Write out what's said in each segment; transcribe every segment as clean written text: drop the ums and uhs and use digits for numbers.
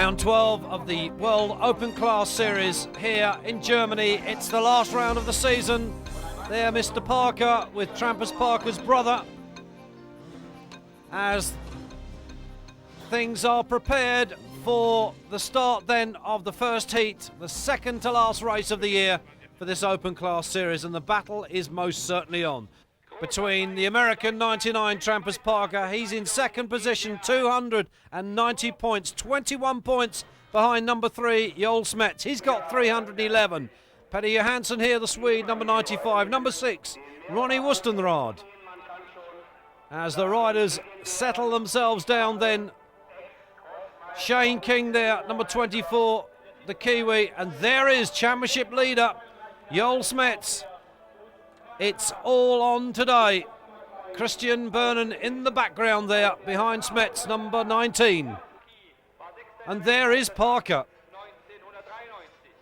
Round 12 of the World Open Class Series here in Germany. It's the last round of the season. There, Mr. Parker with Trampas Parker's brother, as things are prepared for the start then of the first heat, the second to last race of the year for this Open Class Series, and the battle is most certainly on. Between the American 99 Trampas Parker, he's in second position, 290 points, 21 points behind number 3, Joel SMETS. He's got 311. Petty Johansson here, the Swede, number 95. Number 6, Ronnie Wostenrad. As the riders settle themselves down then, Shane King there, number 24, the Kiwi, and there is championship leader, Joel SMETS. It's all on today. Christian Bernen in the background there, behind SMETS, number 19. And there is Parker.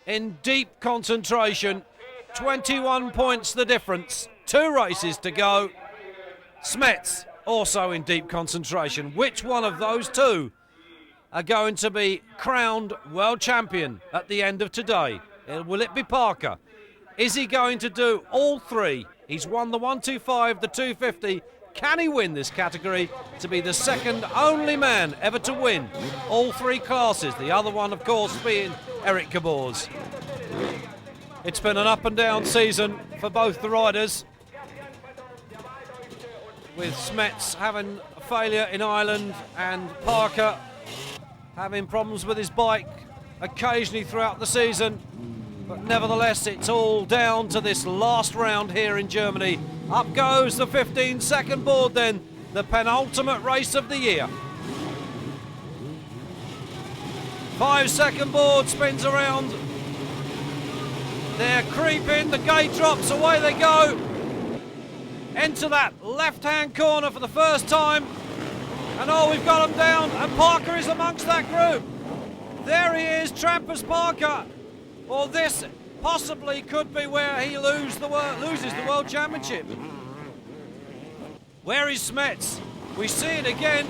In deep concentration, 21 points the difference. 2 races to go. SMETS also in deep concentration. Which one of those two are going to be crowned world champion at the end of today? Will it be Parker? Is he going to do all 3? He's won the 125, the 250. Can he win this category to be the second only man ever to win all 3 classes? The other one, of course, being Eric Cabors. It's been an up and down season for both the riders, with SMETS having a failure in Ireland and Parker having problems with his bike occasionally throughout the season. But nevertheless, it's all down to this last round here in Germany. Up goes the 15-second board then, the penultimate race of the year. 5-second board spins around. They're creeping, the gate drops, away they go. Into that left-hand corner for the first time. And oh, we've got them down, and Parker is amongst that group. There he is, Trampas Parker. Well, this possibly could be where he loses the World Championship. Where is SMETS? We see it again.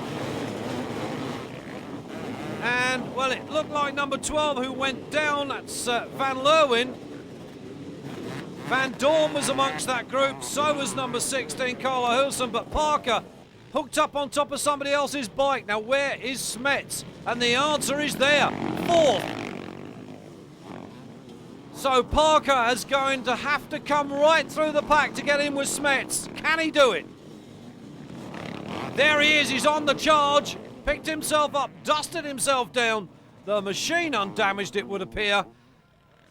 And, well, it looked like number 12 who went down. That's Van Leeuwen. Van Dorn was amongst that group. So was number 16, Carlo Hulsen. But Parker hooked up on top of somebody else's bike. Now, where is SMETS? And the answer is there. 4th. So Parker is going to have to come right through the pack to get in with SMETS. Can he do it? There he is, he's on the charge. Picked himself up, dusted himself down. The machine undamaged, it would appear.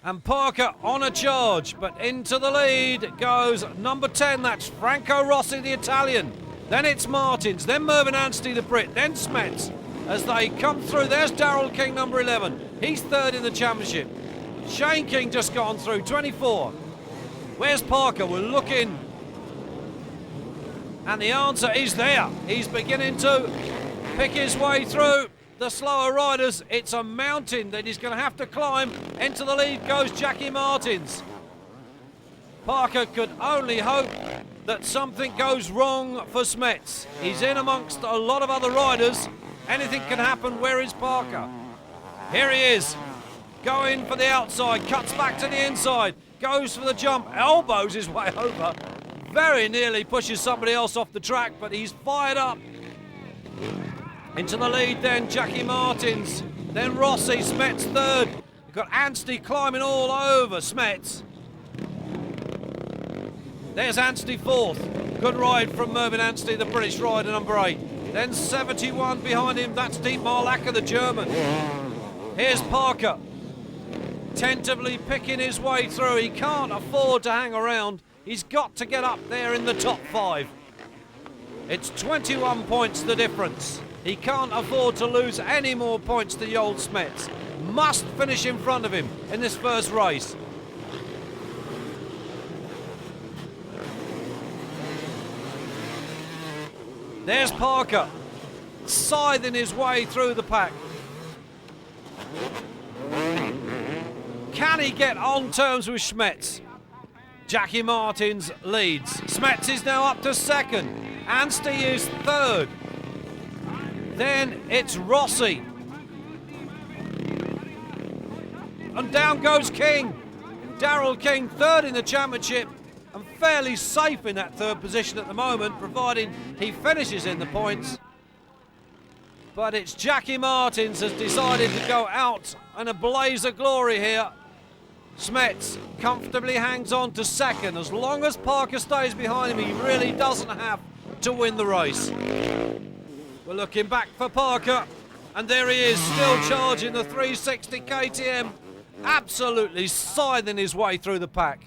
And Parker on a charge, but into the lead goes number 10, that's Franco Rossi, the Italian. Then it's Martins, then Mervyn Anstey, the Brit, then SMETS. As they come through, there's Daryl King, number 11. He's 3rd in the championship. Shane King just gone through, 24. Where's Parker? We're looking. And the answer is there. He's beginning to pick his way through the slower riders. It's a mountain that he's going to have to climb. Into the lead goes Jackie Martins. Parker could only hope that something goes wrong for SMETS. He's in amongst a lot of other riders. Anything can happen. Where is Parker? Here he is. Going for the outside, cuts back to the inside, goes for the jump, elbows his way over. Very nearly pushes somebody else off the track, but he's fired up. Into the lead then, Jackie Martins. Then Rossi, SMETS 3rd. You've got Anstey climbing all over SMETS. There's Anstey 4th. Good ride from Mervyn Anstey, the British rider, number 8. Then 71 behind him, that's Dietmar Lacker, the German. Here's Parker. Tentatively picking his way through. He can't afford to hang around. He's got to get up there in the top 5. It's 21 points the difference. He can't afford to lose any more points to Joel SMETS. Must finish in front of him in this first race. There's Parker, scything his way through the pack. Can he get on terms with SMETS? Jackie Martins leads. SMETS is now up to 2nd. Anstey is 3rd. Then it's Rossi. and down goes King. Daryl King, third in the championship, and fairly safe in that third position at the moment, providing he finishes in the points. But it's Jackie Martins has decided to go out in a blaze of glory here. Smets comfortably hangs on to second. As long as Parker stays behind him, he really doesn't have to win the race. We're looking back for Parker, and there he is, still charging the 360 KTM, absolutely scything his way through the pack.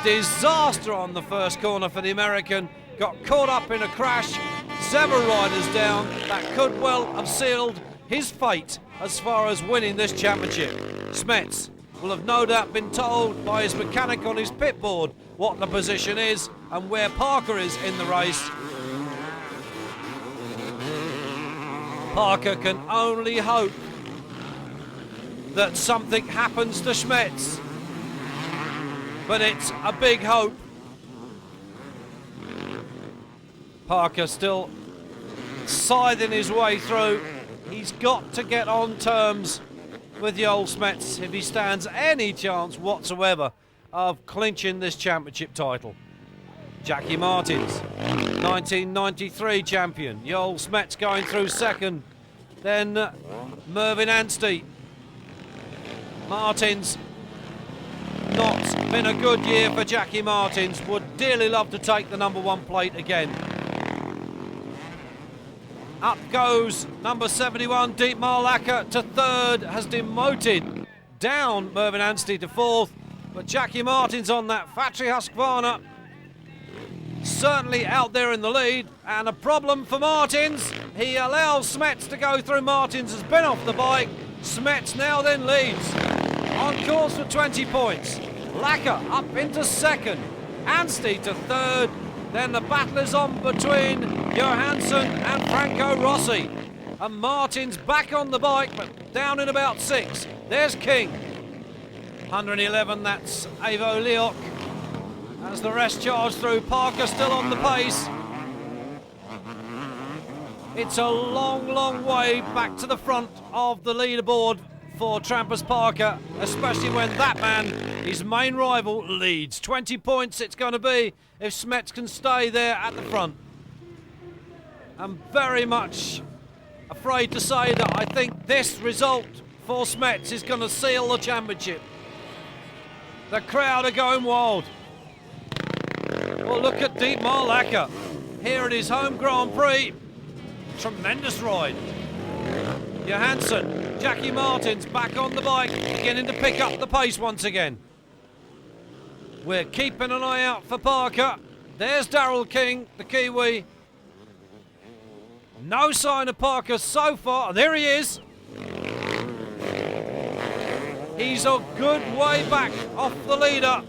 Disaster on the first corner for the American, got caught up in a crash, several riders down. That could well have sealed his fate as far as winning this championship. Smets will have no doubt been told by his mechanic on his pit board what the position is and where Parker is in the race. Parker can only hope that something happens to Smets, but it's a big hope. Parker still scything his way through. He's got to get on terms with Joel SMETS if he stands any chance whatsoever of clinching this championship title. Jackie Martins, 1993 champion. Joel SMETS going through second. Then Mervyn Anstey. Martins, not been a good year for Jackie Martins. Would dearly love to take the number one plate again. Up goes number 71, Dietmar Lacker to third, has demoted down Mervyn Anstey to fourth, but Jackie Martins on that factory Husqvarna certainly out there in the lead, and a problem for Martins. He allows Smets to go through. Martins has been off the bike. Smets now then leads on course for 20 points. Lacker up into second, Anstey to third. Then the battle is on between Johansson and Franco Rossi. And Martins back on the bike, but down in about 6. There's King. 111, that's Avo Leok. As the rest charge through, Parker still on the pace. It's a long, long way back to the front of the leaderboard for Trampas Parker, especially when that man, his main rival, leads. 20 points it's going to be if Smets can stay there at the front. I'm very much afraid to say that I think this result for Smets is going to seal the championship. The crowd are going wild. Well, look at Dietmar Lacker here at his home Grand Prix. Tremendous ride. Johansson, Jackie Martins back on the bike, beginning to pick up the pace once again. We're keeping an eye out for Parker. There's Daryl King, the Kiwi. No sign of Parker so far. There he is. He's a good way back off the leader.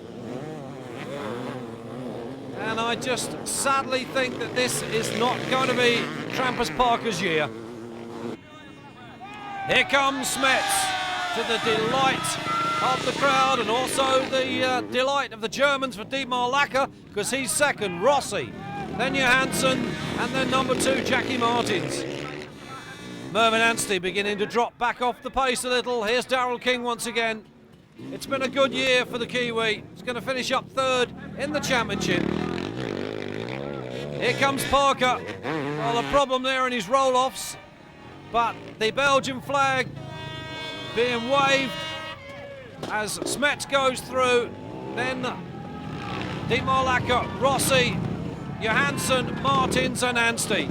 And I just sadly think that this is not going to be Trampas Parker's year. Here comes Smets, to the delight of the crowd and also the delight of the Germans for Dietmar Lacker, because he's second. Rossi, then Johansson, and then number 2, Jackie Martins. Mervyn Anstey beginning to drop back off the pace a little. Here's Daryl King once again. It's been a good year for the Kiwi. He's going to finish up third in the championship. Here comes Parker. Well, the problem there in his roll-offs, but the Belgian flag being waved as Smets goes through. Then Dietmar Lacker, Rossi, Johansson, Martins and Anstey.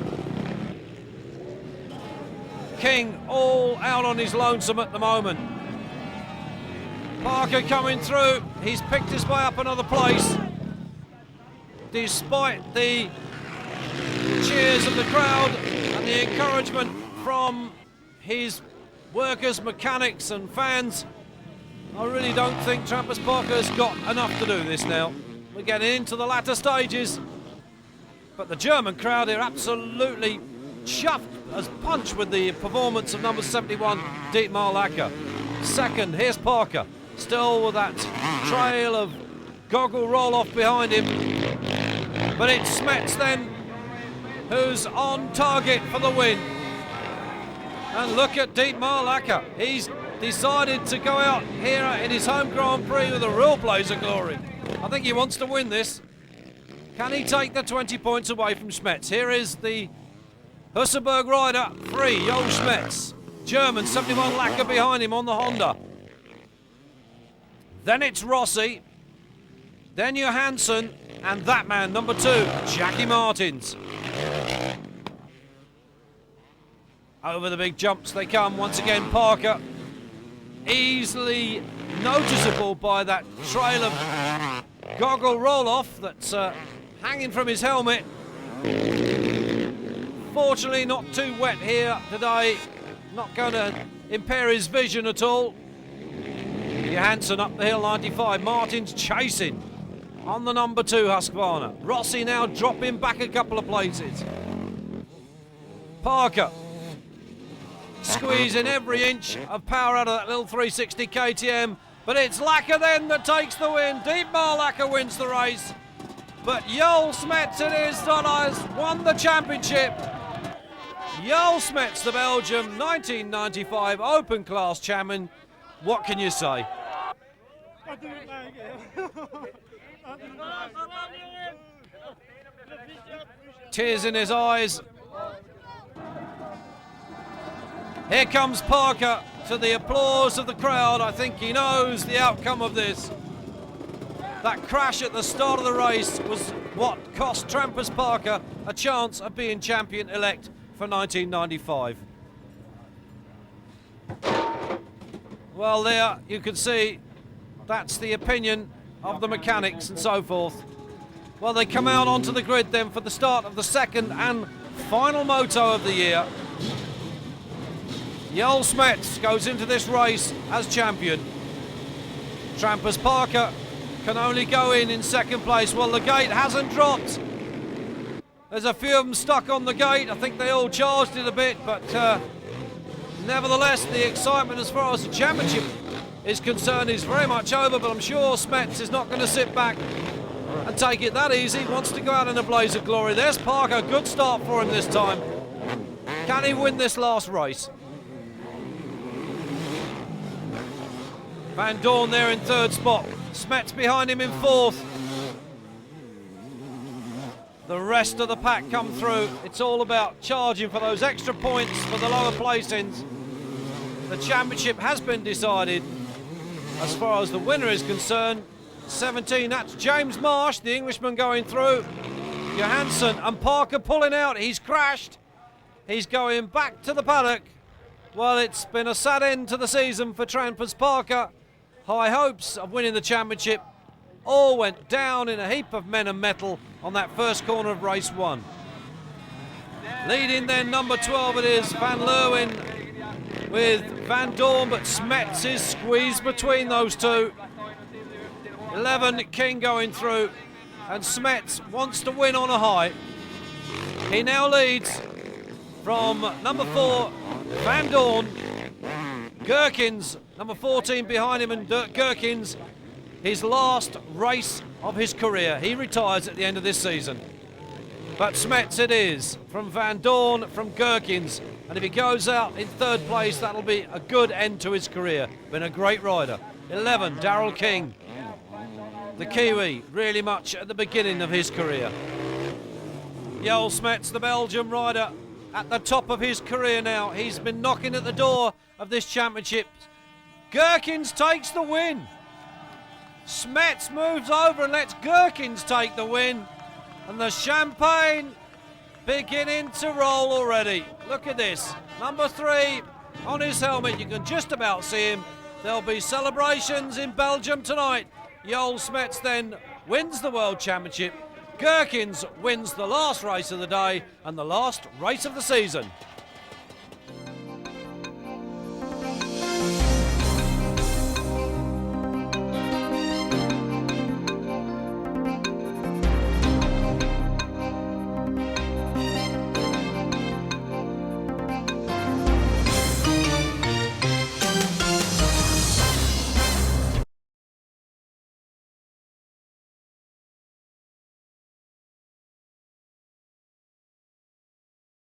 King all out on his lonesome at the moment. Parker coming through. He's picked his way up another place, despite the cheers of the crowd and the encouragement from his workers, mechanics and fans. I really don't think Trampas Parker's got enough to do this now. We're getting into the latter stages, but the German crowd are absolutely chuffed as punch with the performance of number 71, Dietmar Lacker. Second, here's Parker, still with that trail of goggle roll-off behind him. But it's Smets then who's on target for the win. And look at Dietmar Lacker. He's decided to go out here in his home Grand Prix with a real blaze of glory. I think he wants to win this. Can he take the 20 points away from Smets? Here is the Hussenberg rider, 3, Joel SMETS. German, 71 lacquer behind him on the Honda. Then it's Rossi. Then Johansson. And that man, number 2, Jackie Martins. Over the big jumps they come. Once again, Parker. Easily noticeable by that trail of goggle roll-off that's hanging from his helmet. Fortunately, not too wet here today. Not going to impair his vision at all. Johansson up the hill, 95. Martins chasing on the number 2 Husqvarna. Rossi now dropping back a couple of places. Parker squeezing every inch of power out of that little 360 KTM. But it's Lacquer then that takes the win. Dietmar Lacquer wins the race. But Joel SMETS it is that has won the championship. Joel SMETS, the Belgium 1995 Open Class champion. What can you say? Tears in his eyes. Here comes Parker to the applause of the crowd. I think he knows the outcome of this. That crash at the start of the race was what cost Trampas PARKER a chance of being champion-elect for 1995. Well, there you can see that's the opinion of the mechanics and so forth. Well, they come out onto the grid then for the start of the second and final moto of the year. Joel SMETS goes into this race as champion. Trampas PARKER can only go in second place. Well, the gate hasn't dropped. There's a few of them stuck on the gate. I think they all charged it a bit, but nevertheless, the excitement as far as the championship is concerned is very much over, but I'm sure SMETS is not going to sit back and take it that easy. He wants to go out in a blaze of glory. There's Parker, good start for him this time. Can he win this last race? Van Dorn there in third spot. SMETS behind him in fourth. The rest of the pack come through. It's all about charging for those extra points for the lower placings. The championship has been decided as far as the winner is concerned. 17, that's James Marsh, the Englishman going through. Johansson and Parker pulling out. He's crashed. He's going back to the paddock. Well, it's been a sad end to the season for Trampas PARKER. High hopes of winning the championship all went down in a heap of men and metal on that first corner of race 1. Leading then number 12 it is Van Leeuwen with Van Dorn, but SMETS is squeezed between those two. 11 King going through, and SMETS wants to win on a high. He now leads from number 4 Van Dorn. Gherkins, number 14 behind him, and Gherkins, his last race of his career. He retires at the end of this season. But SMETS it is, from Van Dorn, from Gherkins, and if he goes out in third place, that'll be a good end to his career. Been a great rider. 11, Daryl King, the Kiwi, really much at the beginning of his career. Joel SMETS, the Belgian rider, at the top of his career now. He's been knocking at the door of this championship. Gherkins takes the win. SMETS moves over and lets Gherkins take the win. And the champagne beginning to roll already. Look at this. Number 3 on his helmet. You can just about see him. There'll be celebrations in Belgium tonight. Joel SMETS then wins the World Championship. Gherkins wins the last race of the day and the last race of the season.